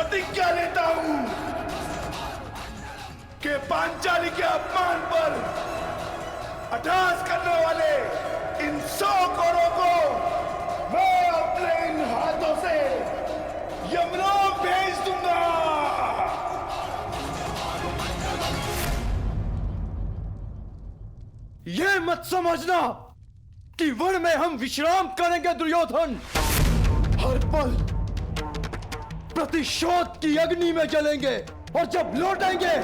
प्रतिज्ञा लेता हूं कि पांचाली के अपमान पर अट्टहास करने वाले इन 100 कौरों को मैं अपने इन हाथों से यमलोक भेज दूंगा। ये मत समझना कि वन में हम विश्राम करेंगे दुर्योधन। हर पल प्रतिशोध की अग्नि में जलेंगे और जब लौटेंगे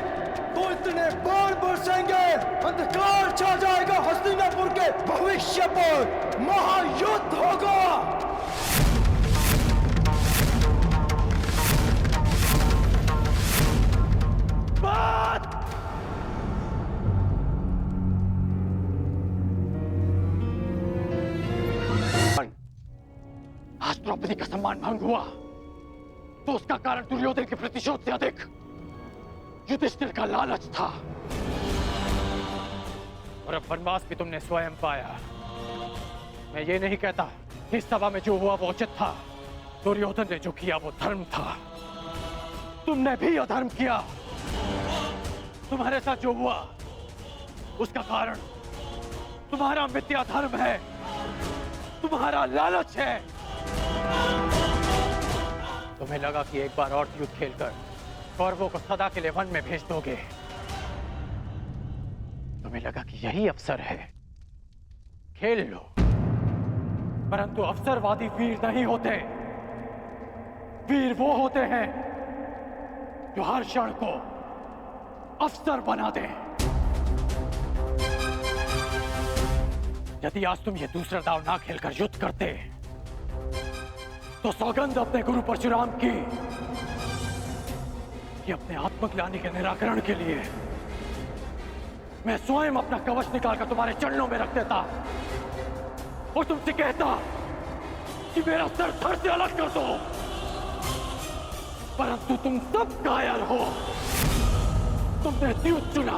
तो इतने बाण बरसेंगे, अंधकार छा जाएगा हस्तिनापुर के भविष्य पर। महायुद्ध होगा। बात आज द्रौपदी का सम्मान भंग हुआ तो उसका कारण दुर्योधन के प्रतिशोध से अधिक युधिष्ठिर का लालच था। और अब वनवास भी तुमने स्वयं पाया। मैं ये नहीं कहता इस सभा में जो हुआ वो उचित था। दुर्योधन ने जो किया वो धर्म था। तुमने भी अधर्म किया। तुम्हारे साथ जो हुआ उसका कारण तुम्हारा मिथ्या धर्म है, तुम्हारा लालच है। तुम्हें लगा कि एक बार और युद्ध खेलकर कौरवों को सदा के लिए वन में भेज दोगे। तुम्हें लगा कि यही अवसर है, खेल लो। परंतु अवसरवादी वीर नहीं होते। वीर वो होते हैं जो हर क्षण को अवसर बना दे। यदि आज तुम ये दूसरा दांव ना खेलकर युद्ध करते तो सौगंध अपने गुरु परशुराम की कि अपने आत्मग्लानि के निराकरण के लिए मैं स्वयं अपना कवच निकालकर तुम्हारे चरणों में रख देता और तुमसे कहता कि मेरा सर धड़ से अलग कर दो। परंतु तुम सब कायर हो। तुमने युद्ध चुना,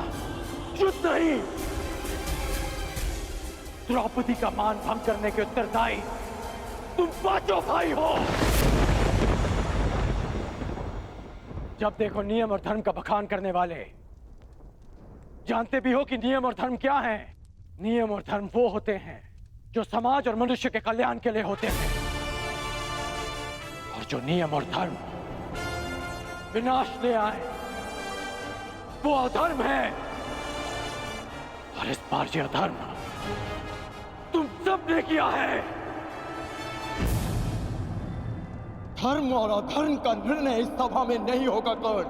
युद्ध नहीं। द्रौपदी का मान भंग करने के उत्तरदायी तुम पांचों भाई हो। जब देखो नियम और धर्म का बखान करने वाले। जानते भी हो कि नियम और धर्म क्या है। नियम और धर्म वो होते हैं जो समाज और मनुष्य के कल्याण के लिए होते हैं, और जो नियम और धर्म विनाश ले आए वो अधर्म है। और इस बार ये अधर्म तुम सबने किया है। धर्म और अधर्म का निर्णय इस सभा में नहीं होगा कर्ण।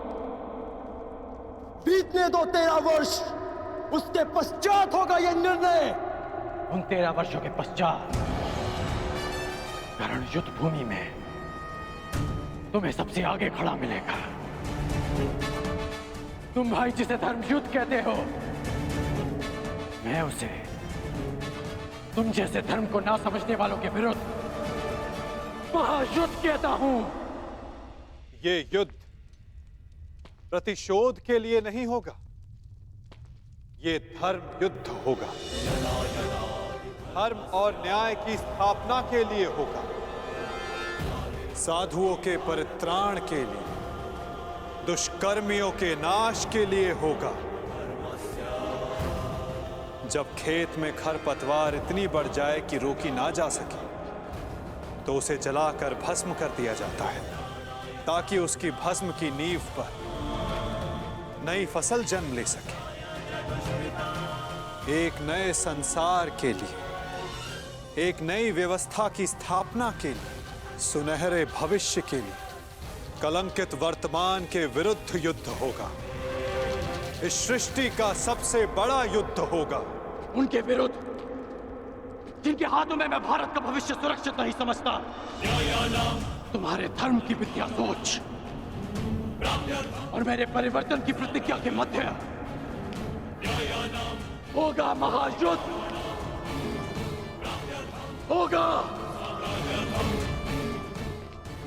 बीतने दो 13 वर्ष, उसके पश्चात होगा यह निर्णय। उन 13 वर्षों के पश्चात कर्ण युद्ध भूमि में तुम्हें सबसे आगे खड़ा मिलेगा। तुम भाई जिसे धर्म युद्ध कहते हो, मैं उसे तुम जैसे धर्म को ना समझने वालों के विरुद्ध महायुद्ध कहता हूं। ये युद्ध प्रतिशोध के लिए नहीं होगा, ये धर्म युद्ध होगा। धर्म और न्याय की स्थापना के लिए होगा, साधुओं के परित्राण के लिए, दुष्कर्मियों के नाश के लिए होगा। जब खेत में खरपतवार इतनी बढ़ जाए कि रोकी ना जा सके तो उसे जलाकर भस्म कर दिया जाता है, ताकि उसकी भस्म की नींव पर नई फसल जन्म ले सके। एक नए संसार के लिए, एक नई व्यवस्था की स्थापना के लिए, सुनहरे भविष्य के लिए, कलंकित वर्तमान के विरुद्ध युद्ध होगा। इस सृष्टि का सबसे बड़ा युद्ध होगा। उनके विरुद्ध जिनके हाथों में मैं भारत का भविष्य सुरक्षित नहीं समझता। तुम्हारे धर्म की विद्या सोच और मेरे परिवर्तन की प्रतिज्ञा के मध्य होगा महायुद्ध, होगा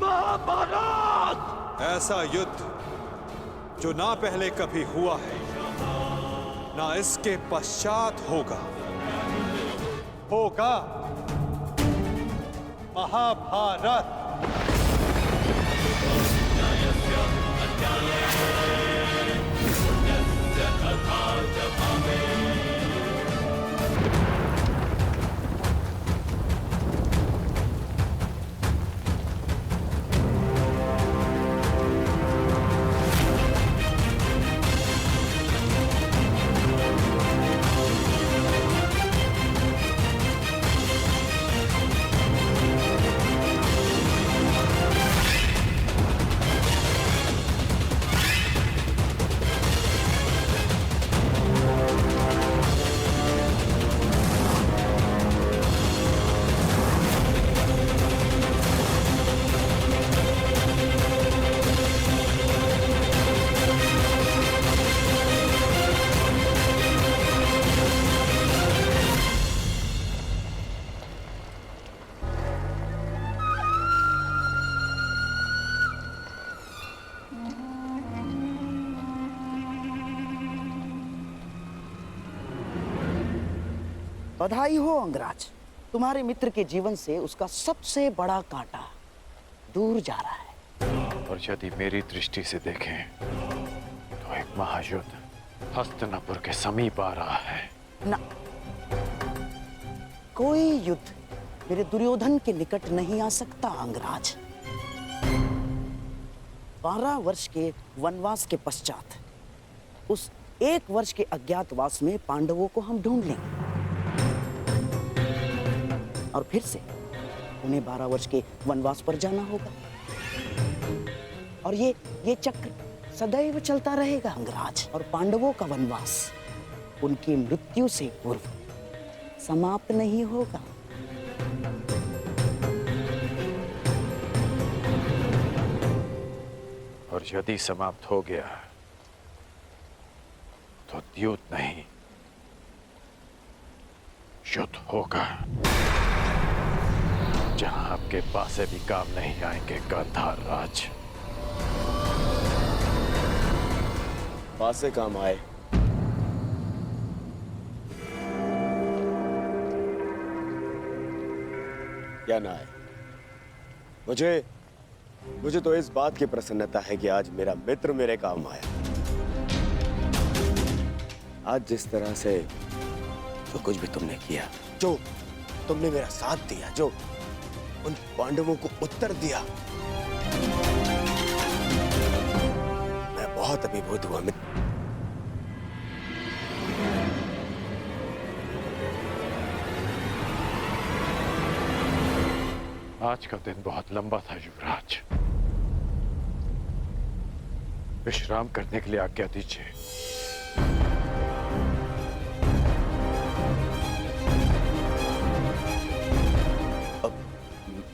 महाभारत। ऐसा युद्ध जो ना पहले कभी हुआ है, ना इसके पश्चात होगा। होगा महाभारत। बधाई हो अंगराज, तुम्हारे मित्र के जीवन से उसका सबसे बड़ा कांटा दूर जा रहा है। और यदि मेरी दृष्टि से देखें तो एक महायुद्ध हस्तिनापुर के समीप आ रहा है। ना, कोई युद्ध मेरे दुर्योधन के निकट नहीं आ सकता अंगराज। 12 वर्ष के वनवास के पश्चात उस 1 वर्ष के अज्ञातवास में पांडवों को हम ढूंढ लेंगे और फिर से उन्हें 12 वर्ष के वनवास पर जाना होगा और ये चक्र सदैव चलता रहेगा अंगराज। और पांडवों का वनवास उनकी मृत्यु से पूर्व समाप्त नहीं होगा। और यदि समाप्त हो गया तो द्यूत नहीं, युद्ध होगा जहां आपके पासे भी काम नहीं आएंगे गांधार राज। पासे काम आए क्या ना आए, मुझे तो इस बात की प्रसन्नता है कि आज मेरा मित्र मेरे काम आया। आज जिस तरह से जो कुछ भी तुमने किया, जो तुमने मेरा साथ दिया, जो उन पांडवों को उत्तर दिया, मैं बहुत अभिभूत हुआ मित्र। आज का दिन बहुत लंबा था युवराज, विश्राम करने के लिए आज्ञा दीजिए।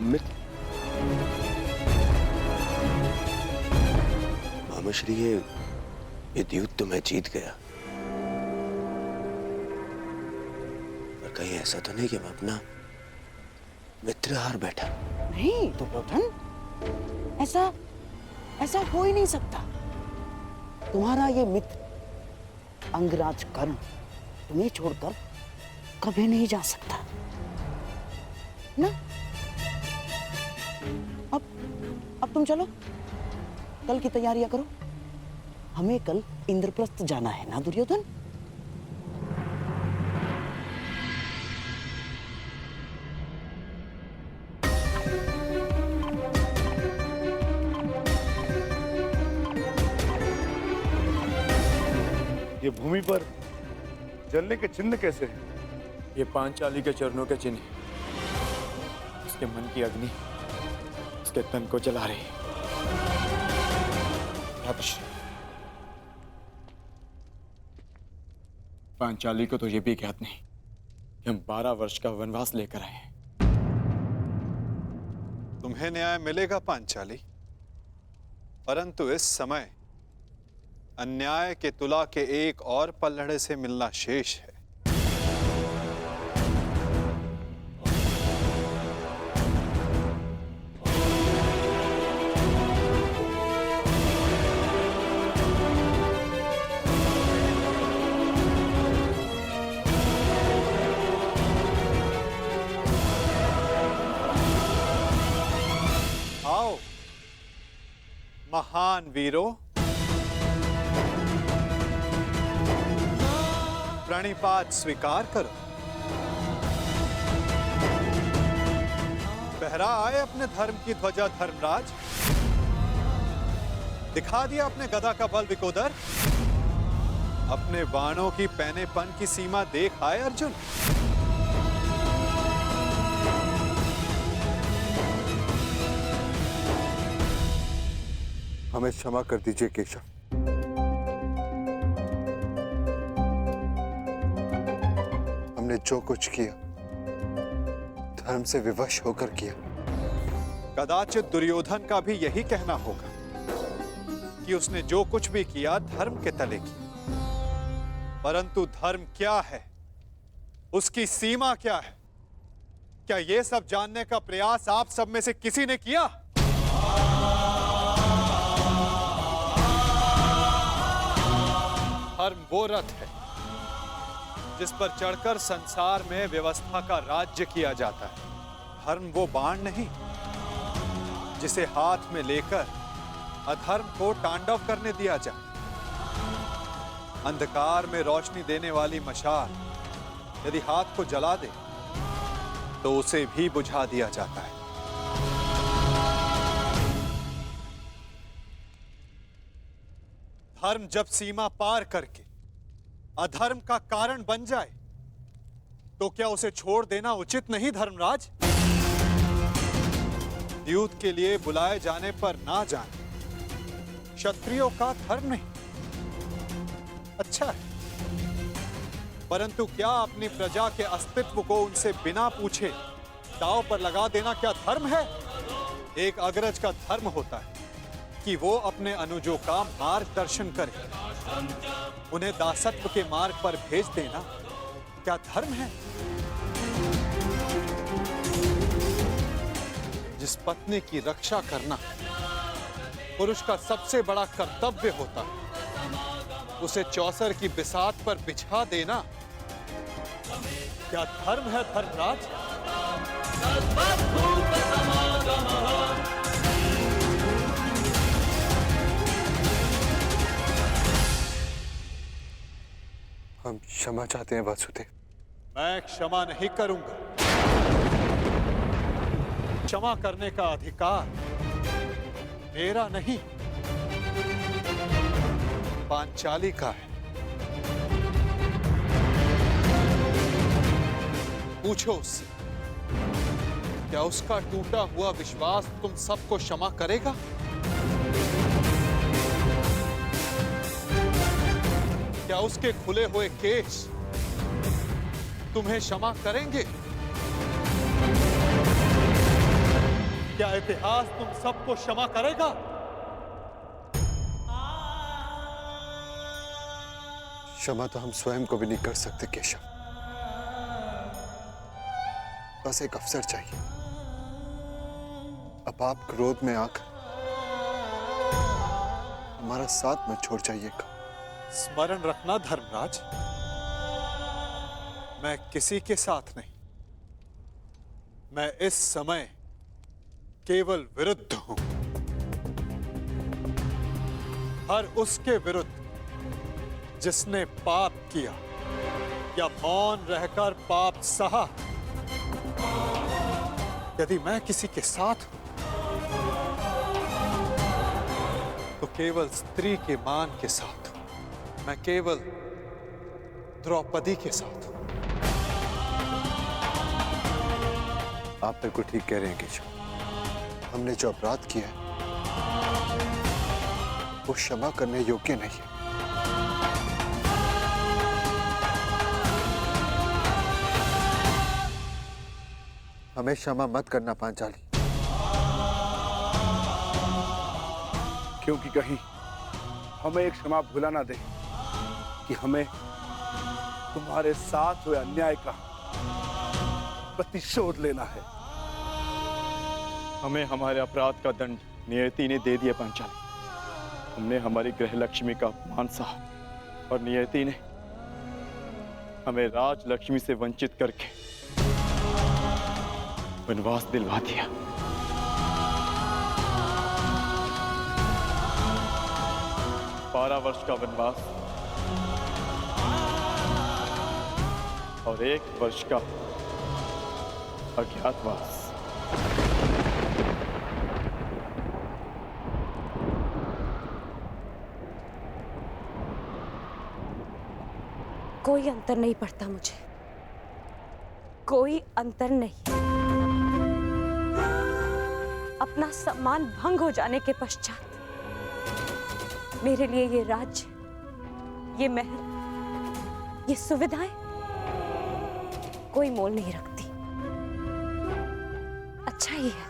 मित्र, मामाश्री, ये द्यूत तो मैं जीत गया, पर कहीं ऐसा तो नहीं कि मैं अपना मित्र हार बैठा? नहीं दुर्योधन, ऐसा हो ही नहीं सकता। तुम्हारा ये मित्र अंगराज कर्ण तुम्हें छोड़कर कभी नहीं जा सकता ना। अब तुम चलो, कल की तैयारियां करो। हमें कल इंद्रप्रस्थ जाना है ना दुर्योधन? ये भूमि पर जलने के चिन्ह कैसे हैं? ये पांचाली के चरणों के चिन्ह, उसके मन की अग्नि उसके तन को जला रही है। पांचाली को तो ये भी ज्ञात नहीं कि हम 12 वर्ष का वनवास लेकर आए हैं। तुम्हें न्याय मिलेगा पांचाली, परंतु इस समय अन्याय के तुला के एक और पल्लड़े से मिलना शेष है। आओ महान वीरों, प्रणिपात स्वीकार करो। फहरा आए अपने धर्म की ध्वजा धर्मराज, दिखा दिया अपने गदा का बल विकोदर, अपने बाणों की पैनेपन की सीमा देख आए अर्जुन। हमें क्षमा कर दीजिए केशव, हमने जो कुछ किया धर्म से विवश होकर किया। कदाचित दुर्योधन का भी यही कहना होगा कि उसने जो कुछ भी किया धर्म के तले किया, परंतु धर्म क्या है, उसकी सीमा क्या है, क्या यह सब जानने का प्रयास आप सब में से किसी ने किया? धर्म वो रथ है जिस पर चढ़कर संसार में व्यवस्था का राज्य किया जाता है। धर्म वो बाण नहीं जिसे हाथ में लेकर अधर्म को तांडव करने दिया जाए। अंधकार में रोशनी देने वाली मशाल यदि हाथ को जला दे तो उसे भी बुझा दिया जाता है। धर्म जब सीमा पार करके अधर्म का कारण बन जाए तो क्या उसे छोड़ देना उचित नहीं धर्मराज? युद्ध के लिए बुलाए जाने पर ना जाने क्षत्रियों का धर्म नहीं। अच्छा है, परंतु क्या अपनी प्रजा के अस्तित्व को उनसे बिना पूछे दांव पर लगा देना क्या धर्म है? एक अग्रज का धर्म होता है कि वो अपने अनुजों का मार्गदर्शन करे। उन्हें दासत्व के मार्ग पर भेज देना क्या धर्म है? जिस पत्नी की रक्षा करना पुरुष का सबसे बड़ा कर्तव्य होता है, उसे चौसर की बिसात पर बिछा देना क्या धर्म है धर्मराज? हम क्षमा चाहते हैं वासुदेव। मैं क्षमा नहीं करूंगा। क्षमा करने का अधिकार मेरा नहीं, पांचाली का है। पूछो उससे, क्या उसका टूटा हुआ विश्वास तुम सबको क्षमा करेगा? क्या उसके खुले हुए केस तुम्हें क्षमा करेंगे? क्या इतिहास तुम सबको क्षमा करेगा? क्षमा तो हम स्वयं को भी नहीं कर सकते केशव। बस एक अवसर चाहिए। अब आप क्रोध में आकर हमारा साथ मत छोड़ जाइएगा। स्मरण रखना धर्मराज, मैं किसी के साथ नहीं, मैं इस समय केवल विरुद्ध हूं। हर उसके विरुद्ध जिसने पाप किया या मौन रहकर पाप सहा। यदि मैं किसी के साथ हूं तो केवल स्त्री के मान के साथ हूं। मैं केवल द्रौपदी के साथ हूं। आप बिल्कुल ठीक कह रहे हैं केशव। हमने जो अपराध किया है वो क्षमा करने योग्य नहीं है। हमें क्षमा मत करना पांचाली। क्योंकि कहीं हमें एक क्षमा भुला ना दे कि हमें तुम्हारे साथ हुए अन्याय का प्रतिशोध लेना है। हमें हमारे अपराध का दंड नियति ने दे दिया पांचाली। हमने हमारी गृह लक्ष्मी का अपमान सहा और नियति ने हमें राज लक्ष्मी से वंचित करके वनवास दिलवा दिया। बारह वर्ष का वनवास और 1 वर्ष का अज्ञातवास। कोई अंतर नहीं पड़ता मुझे, कोई अंतर नहीं। अपना सम्मान भंग हो जाने के पश्चात मेरे लिए ये राज्य, ये महल, ये सुविधाएं कोई मोल नहीं रखती। अच्छा ही है,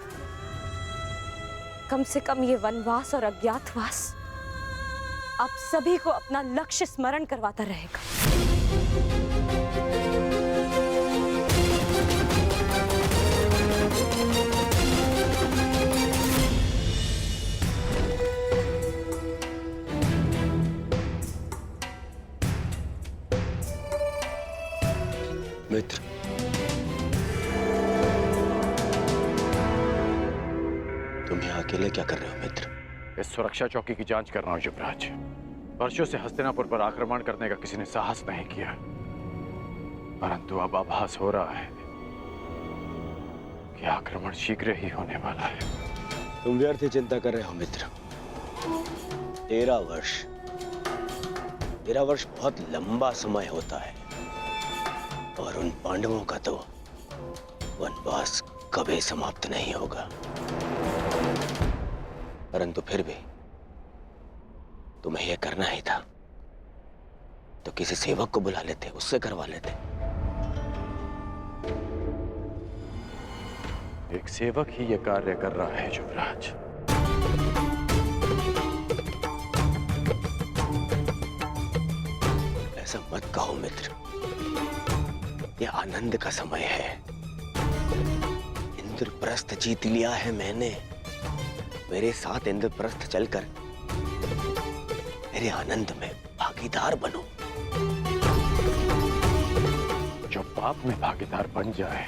कम से कम ये वनवास और अज्ञातवास आप सभी को अपना लक्ष्य स्मरण करवाता रहेगा। मित्र। तुम यहाँ अकेले क्या कर रहे हो मित्र? इस सुरक्षा चौकी की जांच कर रहा हूं युवराज। वर्षों से हस्तिनापुर पर आक्रमण करने का किसी ने साहस नहीं किया, परंतु अब आभास हो रहा है कि आक्रमण शीघ्र ही होने वाला है। तुम व्यर्थ ही चिंता कर रहे हो मित्र। 13 वर्ष बहुत लंबा समय होता है, और उन पांडवों का तो वनवास कभी समाप्त नहीं होगा। परंतु फिर भी तुम्हें यह करना ही था तो किसी सेवक को बुला लेते, उससे करवा लेते। एक सेवक ही यह कार्य कर रहा है युवराज। ऐसा मत कहो मित्र, यह आनंद का समय है। इंद्रप्रस्थ जीत लिया है मैंने। मेरे साथ इंद्रप्रस्थ चलकर मेरे आनंद में भागीदार बनो। जो पाप में भागीदार बन जाए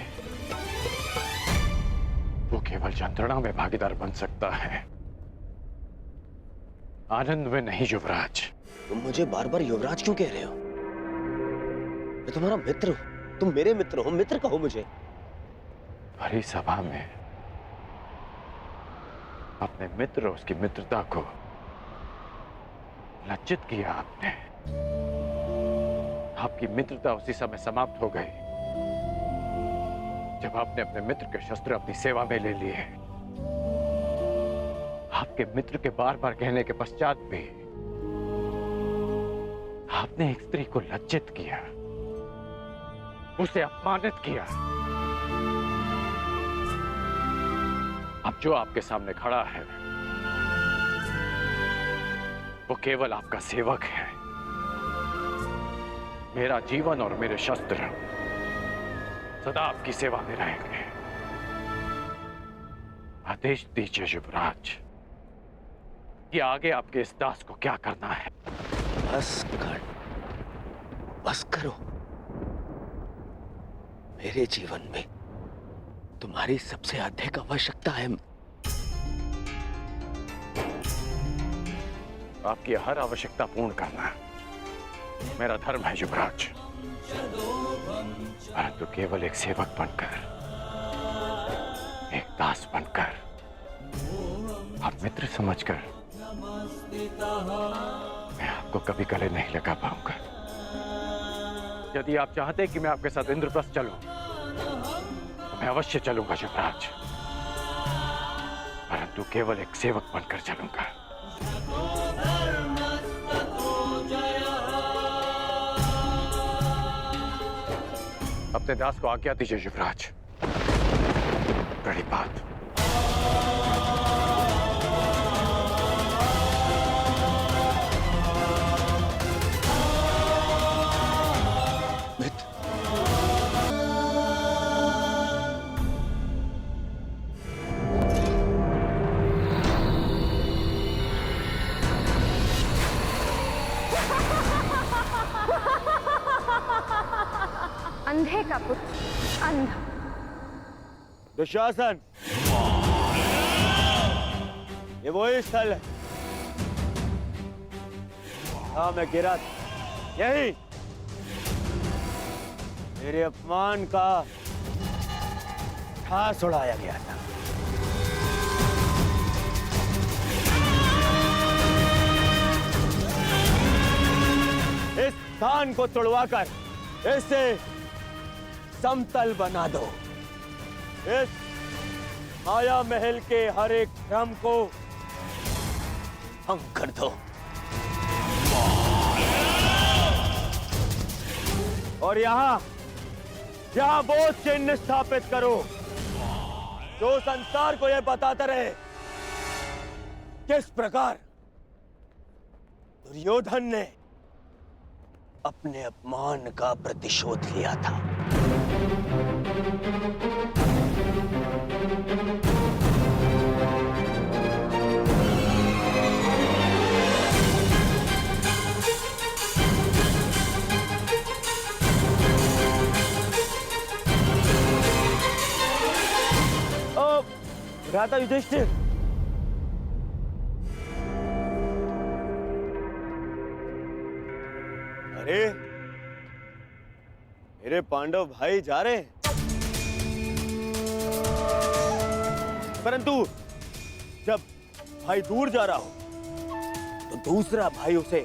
वो केवल यंत्रणा में भागीदार बन सकता है, आनंद में नहीं युवराज। तुम मुझे बार बार युवराज क्यों कह रहे हो? मैं तुम्हारा मित्र हूं, तुम मेरे मित्र हो, मित्र कहो मुझे। भरी सभा में अपने मित्र और उसकी मित्रता को लज्जित किया आपने। आपकी मित्रता उसी समय समाप्त हो गई जब आपने अपने मित्र के शस्त्र अपनी सेवा में ले लिए। आपके मित्र के बार बार कहने के पश्चात भी आपने एक स्त्री को लज्जित किया, उसे अपमानित किया। अब जो आपके सामने खड़ा है वो केवल आपका सेवक है। मेरा जीवन और मेरे शस्त्र सदा आपकी सेवा में रहेंगे। आदेश दीजिए युवराज कि आगे आपके इस दास को क्या करना है। बस करो। मेरे जीवन में तुम्हारी सबसे अधिक आवश्यकता है। आपकी हर आवश्यकता पूर्ण करना मेरा धर्म है युवराज, परंतु केवल एक सेवक बनकर, एक दास बनकर, आप मित्र समझकर मैं आपको कभी गले नहीं लगा पाऊंगा। यदि आप चाहते कि मैं आपके साथ इंद्रप्रस्थ चलूं तो मैं अवश्य चलूंगा युवराज, परंतु केवल एक सेवक बनकर चलूंगा। अपने दास को आज्ञा दीजिए युवराज। बड़ी बात। अंधे का पुत्र अंधा। दुशासन, ये वही स्थल है। हाँ, मैं गिरा था। यही मेरे अपमान का ठास उड़ाया गया था। इस स्थान को तोड़वाकर इसे समतल बना दो। इस माया महल के हर एक भ्रम को भंग कर दो और यहाँ वो चिन्ह स्थापित करो जो संसार को यह बताता रहे किस प्रकार दुर्योधन ने अपने अपमान का प्रतिशोध लिया था। भ्राता युधिष्ठिर। अरे मेरे पांडव भाई जा रहे हैं, परंतु जब भाई दूर जा रहा हो तो दूसरा भाई उसे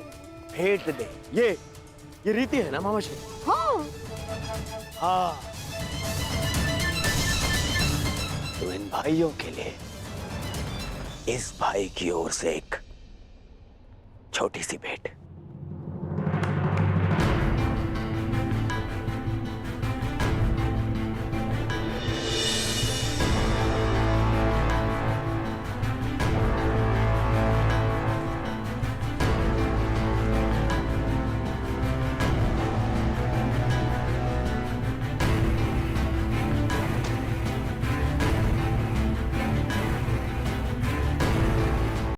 भेंट दे। ये रीति है ना मामाश्री? हाँ। तो इन भाइयों के लिए इस भाई की ओर से एक छोटी सी भेंट।